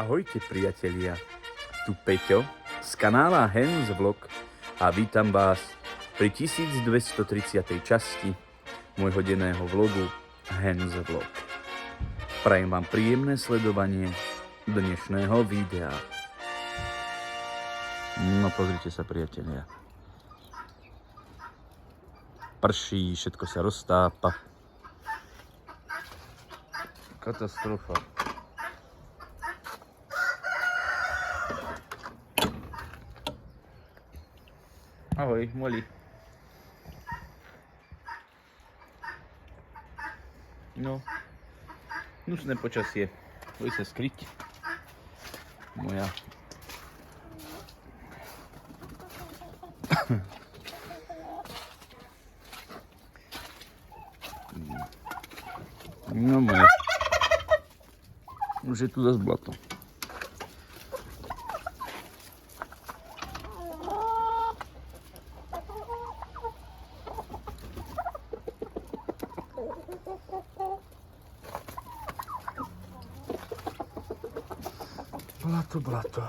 Ahojte priatelia, tu Peťo z kanála Hen's Vlog a vítam vás pri 1230. časti môjho denného vlogu Hen's Vlog. Prajem vám príjemné sledovanie dnešného videa. No pozrite sa priatelia. Prší, všetko sa roztápa. Katastrofa. Ahoj, Molly. No, hnusné počasie. Boj sa skryť. Moja. No moje. Už je tu zase blato. Blato.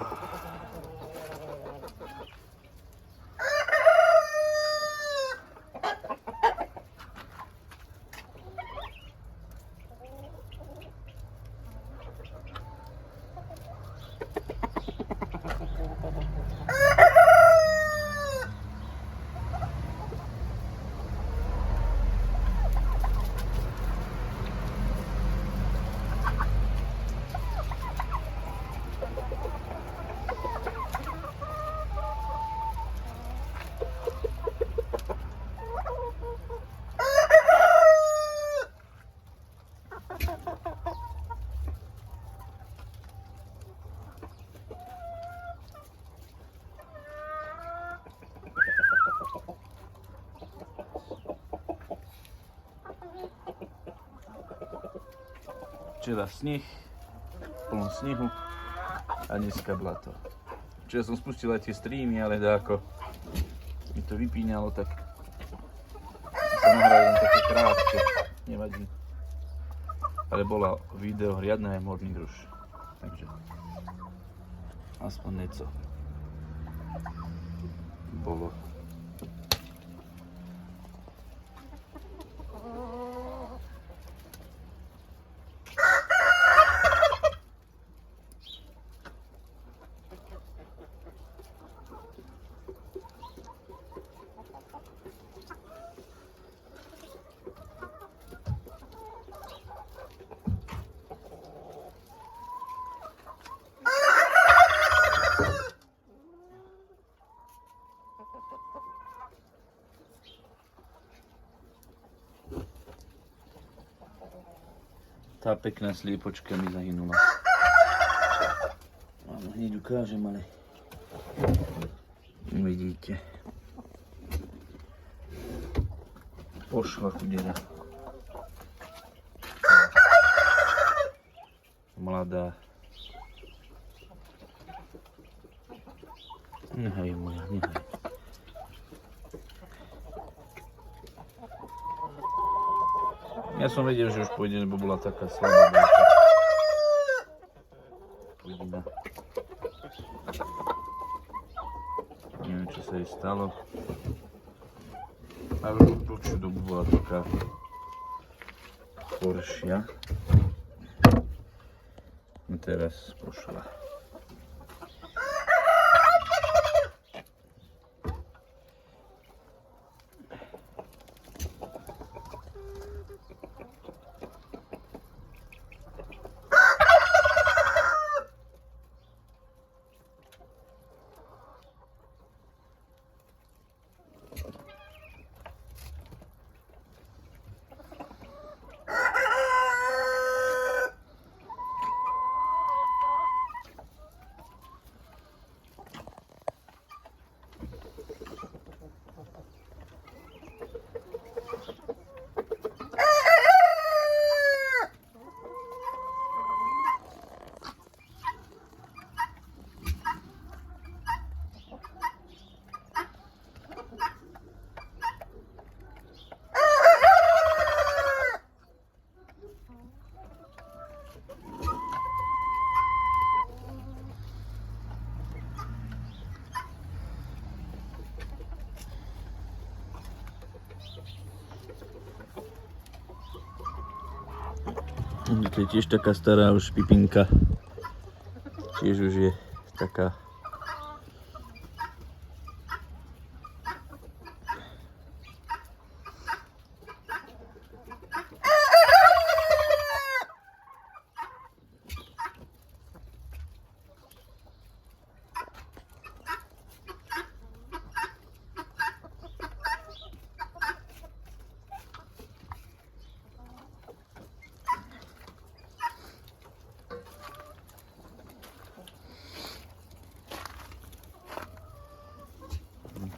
Včera sneh, plno snehu a dneska blato. Včera som spustil aj tie streamy, ale dáko mi to vypíňalo, tak sa nahrali len také krátke, nevadí. Ale bola video riadne aj morný druž, takže aspoň niečo bolo. Tá pekná sliepočka mi zahynula. Vám hneď ukážem, ale uvidíte. Pošla chudera. Mladá. Nehaj moja, nehaj. Ja som vedel, že už pôjde, lebo bola taká slabá báka. Uvidíme. Neviem, čo sa jej stalo. Ale dlhšiu dobu bola taká horšia. A teraz pošla. To je tiež taká stará už pipinka. Tiež už je taká.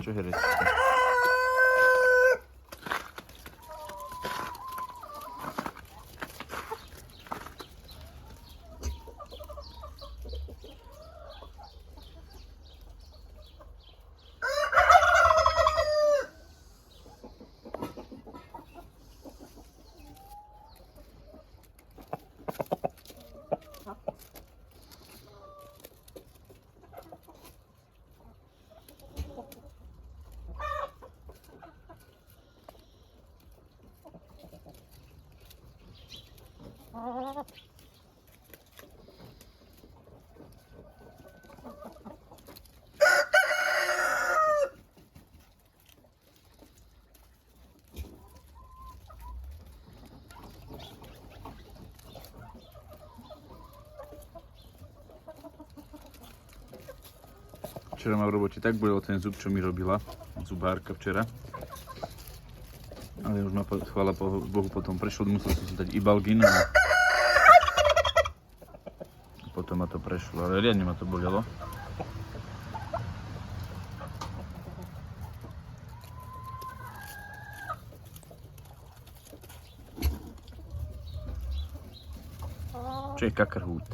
Čo herec? Včera ma v robote tak bolel ten zub, čo mi robila zubárka včera. Ale už ma, chvála Bohu, potom prešlo, musel som si dať Ibalgin a potom ma to prešlo, ale riadne ma to bolelo. Čo je kakrhút?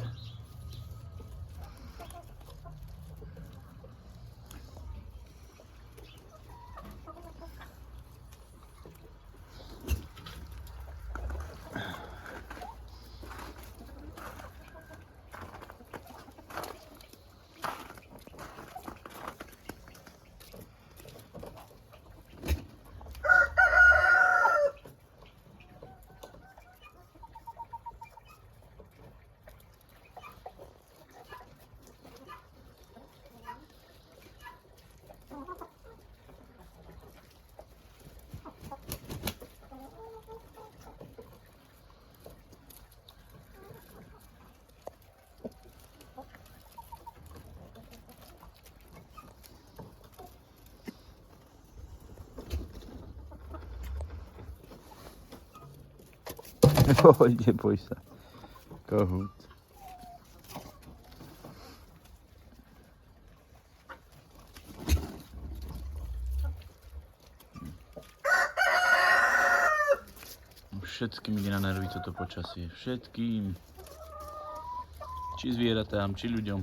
Neboj sa. Kohút. Všetkým ide na nervy toto počasie. Všetkým. Či zvieratám, či ľuďom.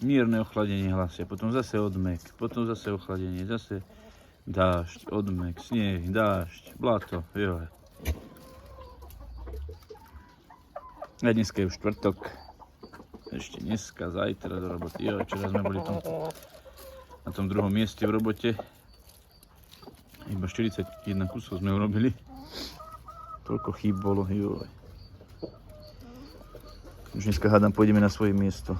Mierne ochladenie hlasia, potom zase odmek, potom zase ochladenie, zase dážď, odmek, sneh, dážď, blato, joj. A dneska je už štvrtok, ešte dneska, zajtra do roboty, joj, včera sme boli na tom druhom mieste v robote, iba 41 kusov sme urobili, toľko chýb bolo, joj. Už dneska hádam, pôjdeme na svoje miesto.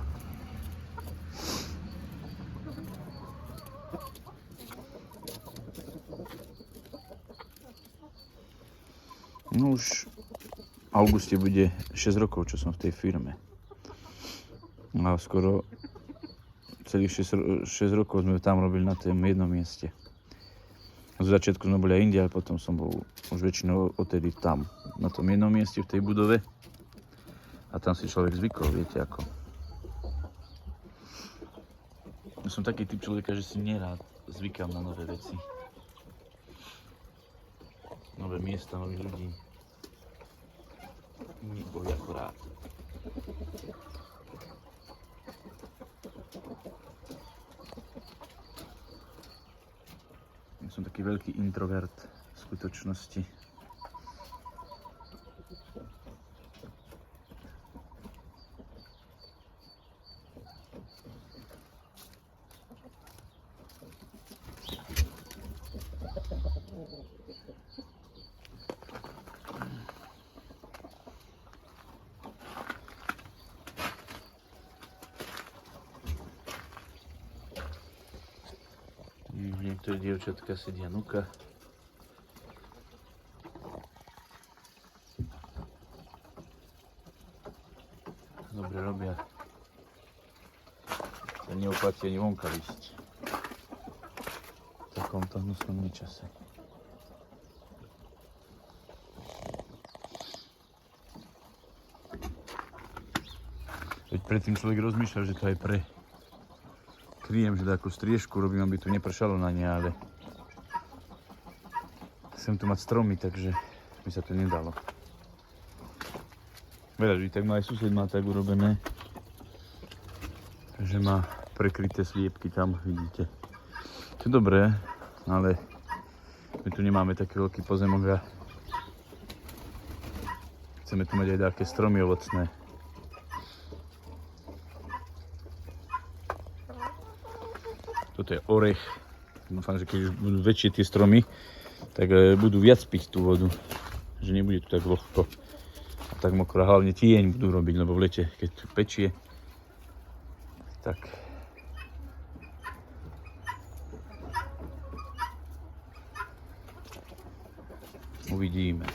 No už v auguste bude 6 rokov, čo som v tej firme. A skoro celých 6 rokov sme tam robili na tom jednom mieste. Z začiatku sme boli aj inde, ale potom som bol už väčšinou odtedy tam, na tom jednom mieste v tej budove. A tam si človek zvykol, viete ako. Ja som taký typ človeka, že si nerád zvykám na nové veci. Nové miesta, nových ľudí. Neboli akorát. Som taký veľký introvert v skutočnosti. Niektoré dievčatka sedia nuka. Dobre robia. To neoplatí ani vonka ísť v takomto hnusnom čase. Veď predtým človek rozmýšľal, že to aj kryjem, že takú striežku robím, aby tu nepršalo na ne, ale chcem tu mať stromy, takže by sa to nedalo. Veľa ľudí tak má, aj sused má tak urobené, že má prekryté sliepky tam, vidíte. To je dobré, ale my tu nemáme taký veľký pozemok a chceme tu mať aj také stromy ovocné. Toto je orech. Dúfam, že keď už budú väčšie tie stromy, tak budú viac piť tú vodu. Že nebude tu tak vlhko a tak mokro. Hlavne tieň budú robiť, lebo v lete, keď tu pečie, tak uvidíme.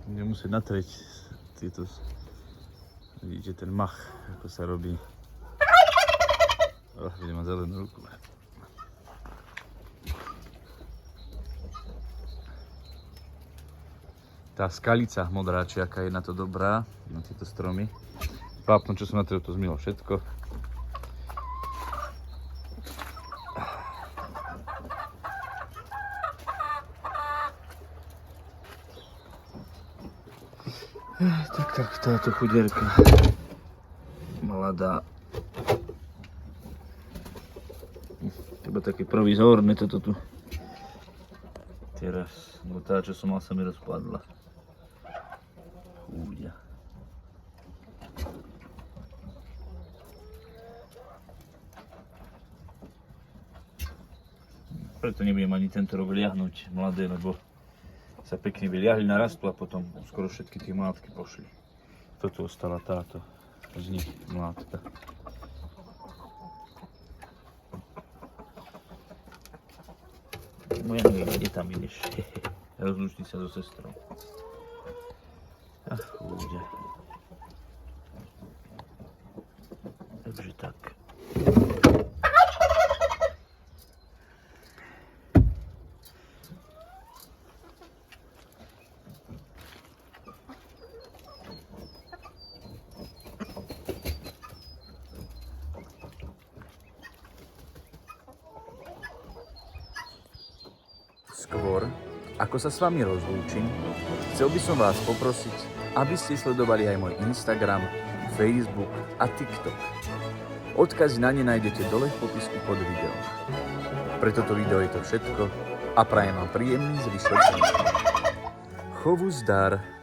Budem musieť natrieť tieto, vidíte ten mach, ako sa robí. Budem mať zelenú ruku. Tá skalica modráčiaka je na to dobrá, na tieto stromy. Vápno, čo som natriel, to zmilo všetko. Tak táto chudierka mladá. Teba také provizórne toto tu. Teraz, no tá, čo som mal, sa mi rozpadla. Chúďa. Preto nebudem ani tento rok liahnuť mladé, lebo sa pekne vyliahli, narastú a potom skoro všetky tie mládky pošli. Toto ostala táto z nich mládka. Moja neviem, kde tam ideš. Rozlúčni sa so sestrou. Ach, ľudia. Takže tak. Skôr, ako sa s vami rozlúčim, chcel by som vás poprosiť, aby ste sledovali aj môj Instagram, Facebook a TikTok. Odkazy na ne nájdete dole v popisku pod videom. Pre toto video je to všetko a prajem vám príjemný zvyšok dňa. Chovu zdar.